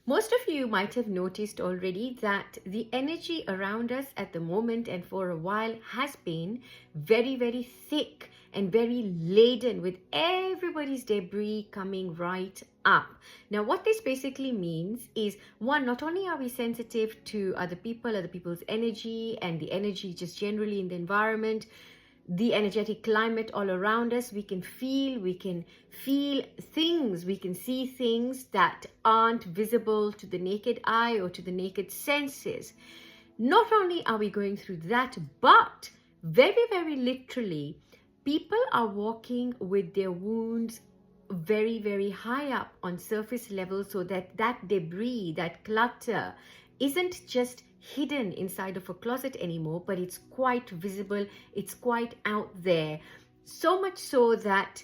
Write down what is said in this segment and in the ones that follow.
Most of you might have noticed already that the energy around us at the moment and for a while has been very, very thick and very laden with everybody's debris coming right up. Now, what this basically means is, one, not only are we sensitive to other people's energy and the energy just generally in the environment, the energetic climate all around us, we can feel things, we can see things that aren't visible to the naked eye or to the naked senses. Not only are we going through that, but very, very literally, people are walking with their wounds very, very high up on surface level, so that debris, that clutter isn't just hidden inside of a closet anymore, but it's quite visible, it's quite out there. So much so that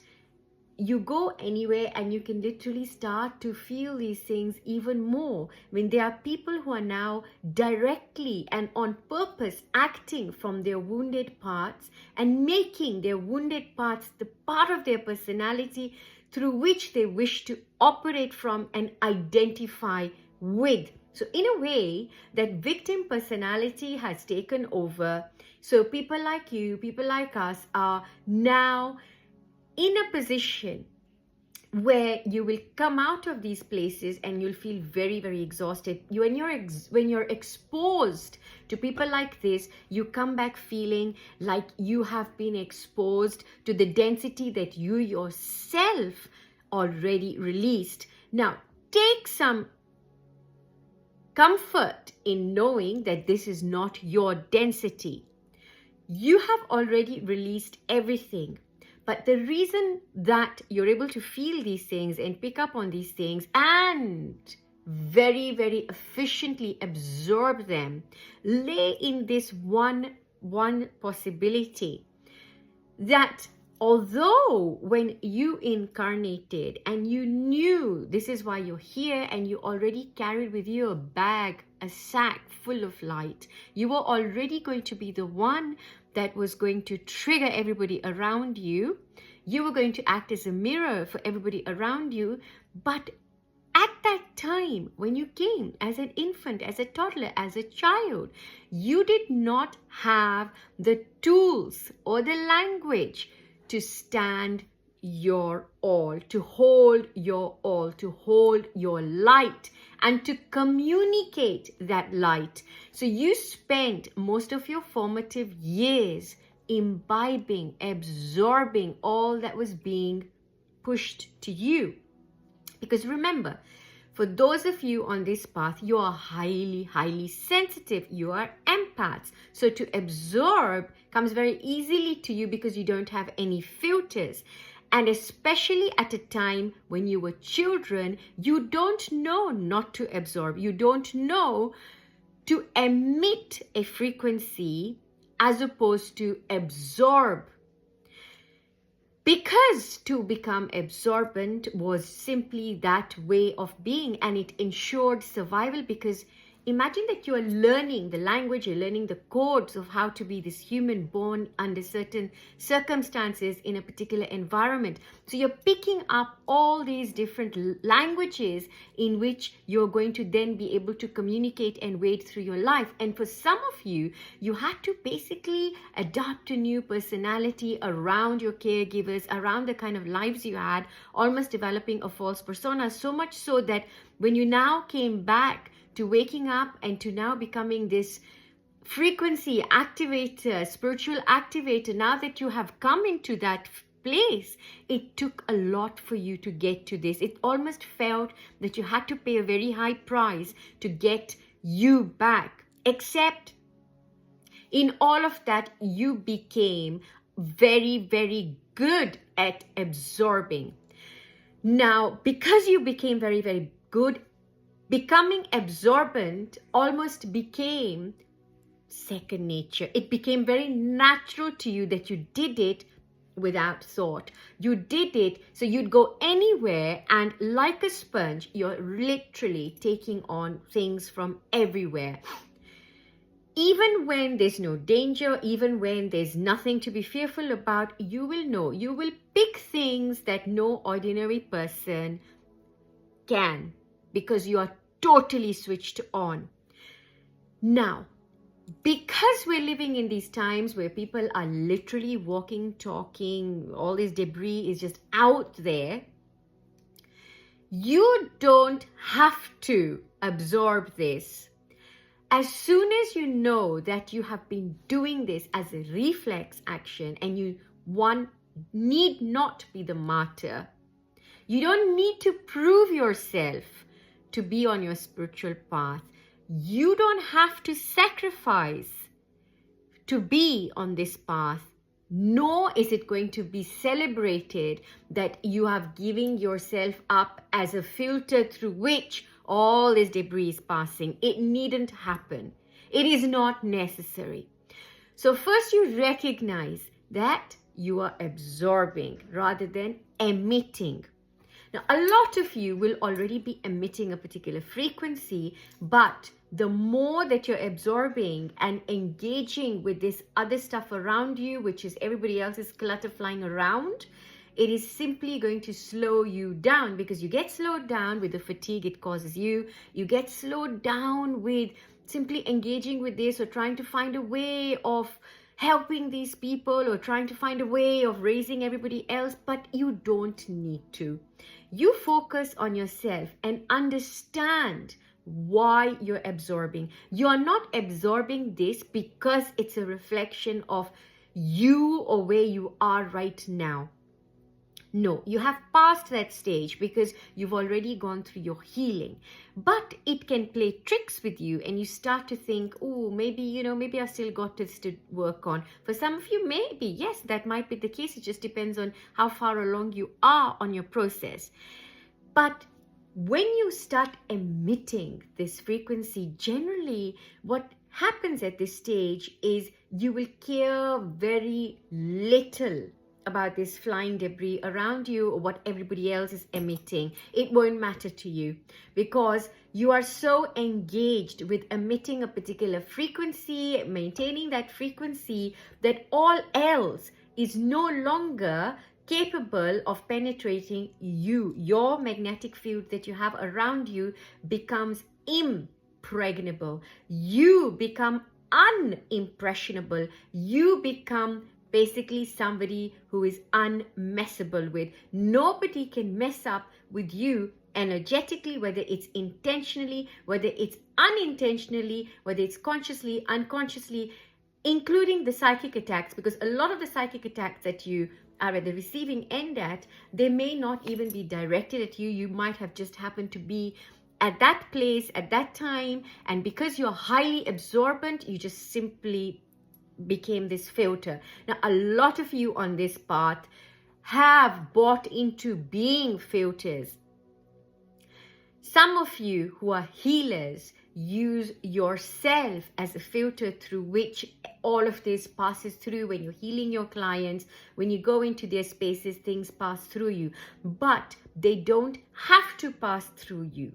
you go anywhere and you can literally start to feel these things even more when there are people who are now directly and on purpose acting from their wounded parts and making their wounded parts the part of their personality through which they wish to operate from and identify with. So in a way, that victim personality has taken over. So people like you, people like us are now in a position where you will come out of these places and you'll feel very, very exhausted. When you're exposed to people like this, you come back feeling like you have been exposed to the density that you yourself already released. Now, take some comfort in knowing that this is not your density. You have already released everything. But the reason that you're able to feel these things and pick up on these things and very, very efficiently absorb them lay in this one possibility, that although when you incarnated and you knew this is why you're here and you already carried with you a bag, a sack full of light, you were already going to be the one that was going to trigger everybody around you. You were going to act as a mirror for everybody around you. But at that time, when you came as an infant, as a toddler, as a child, you did not have the tools or the language to stand your all, to hold your all, to hold your light and to communicate that light. So you spent most of your formative years imbibing, absorbing all that was being pushed to you. Because remember, for those of you on this path, you are highly, highly sensitive. You are empaths. So to absorb comes very easily to you because you don't have any filters. And especially at a time when you were children, you don't know not to absorb. You don't know to emit a frequency as opposed to absorb. Because to become absorbent was simply that way of being, and it ensured survival. Because imagine that you are learning the language, you're learning the codes of how to be this human born under certain circumstances in a particular environment. So you're picking up all these different languages in which you're going to then be able to communicate and wade through your life. And for some of you, you had to basically adopt a new personality around your caregivers, around the kind of lives you had, almost developing a false persona. So much so that when you now came back to waking up and to now becoming this frequency activator, spiritual activator, now that you have come into that place, it took a lot for you to get to this. It almost felt that you had to pay a very high price to get you back. Except in all of that, you became very, very good at absorbing. Now, because you became very, very good, becoming absorbent almost became second nature. It became very natural to you that you did it without thought. You did it so you'd go anywhere, and like a sponge, you're literally taking on things from everywhere. Even when there's no danger, even when there's nothing to be fearful about, you will know. You will pick things that no ordinary person can, because you are totally switched on. Now, because we're living in these times where people are literally walking, talking, all this debris is just out there, you don't have to absorb this. As soon as you know that you have been doing this as a reflex action and one need not be the martyr, you don't need to prove yourself to be on your spiritual path. You don't have to sacrifice to be on this path, nor is it going to be celebrated that you have given yourself up as a filter through which all this debris is passing. It needn't happen. It is not necessary. So first you recognize that you are absorbing rather than emitting. Now, a lot of you will already be emitting a particular frequency, but the more that you're absorbing and engaging with this other stuff around you, which is everybody else's clutter flying around, it is simply going to slow you down, because you get slowed down with the fatigue it causes you. You get slowed down with simply engaging with this or trying to find a way of helping these people or trying to find a way of raising everybody else, but you don't need to. You focus on yourself and understand why you're absorbing. You are not absorbing this because it's a reflection of you or where you are right now. No, you have passed that stage because you've already gone through your healing. But it can play tricks with you and you start to think, oh, maybe I've still got this to work on. For some of you, maybe, yes, that might be the case. It just depends on how far along you are on your process. But when you start emitting this frequency, generally what happens at this stage is you will care very little about this flying debris around you or what everybody else is emitting. It won't matter to you because you are so engaged with emitting a particular frequency, maintaining that frequency, that all else is no longer capable of penetrating you. Your magnetic field that you have around you becomes impregnable. You become unimpressionable. You become basically somebody who is unmessable with. Nobody can mess up with you energetically, whether it's intentionally, whether it's unintentionally, whether it's consciously, unconsciously, including the psychic attacks, because a lot of the psychic attacks that you are at the receiving end at, they may not even be directed at you. You might have just happened to be at that place at that time, and because you're highly absorbent, you just simply became this filter. Now, a lot of you on this path have bought into being filters. Some of you who are healers use yourself as a filter through which all of this passes through. When you're healing your clients, when you go into their spaces, things pass through you, but they don't have to pass through you.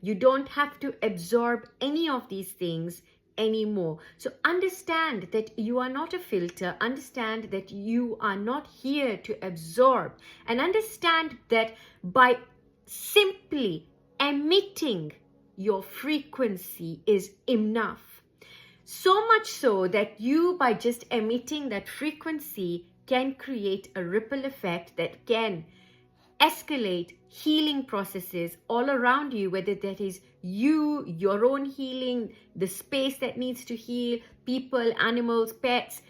You don't have to absorb any of these things anymore. So understand that you are not a filter. Understand that you are not here to absorb, and understand that by simply emitting your frequency is enough. So much so that you, by just emitting that frequency, can create a ripple effect that can escalate healing processes all around you, whether that is you, your own healing, the space that needs to heal, people, animals, pets.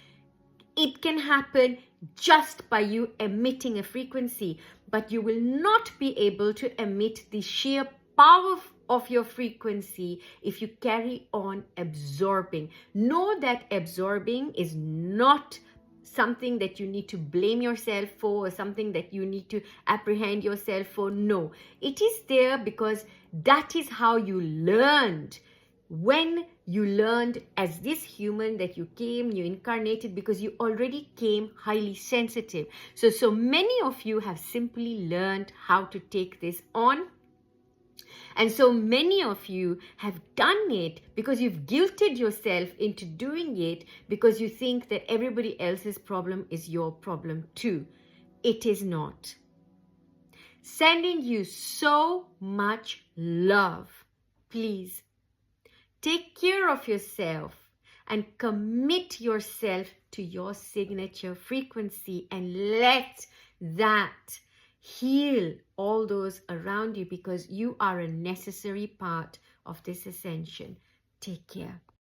It can happen just by you emitting a frequency, but you will not be able to emit the sheer power of your frequency if you carry on absorbing. Know that absorbing is not something that you need to blame yourself for or something that you need to apprehend yourself for. No, it is there because that is how you learned. When you learned as this human that you came, you incarnated because you already came highly sensitive. So many of you have simply learned how to take this on. And so many of you have done it because you've guilted yourself into doing it because you think that everybody else's problem is your problem too. It is not. Sending you so much love. please take care of yourself and commit yourself to your signature frequency and let that heal all those around you, because you are a necessary part of this ascension. Take care.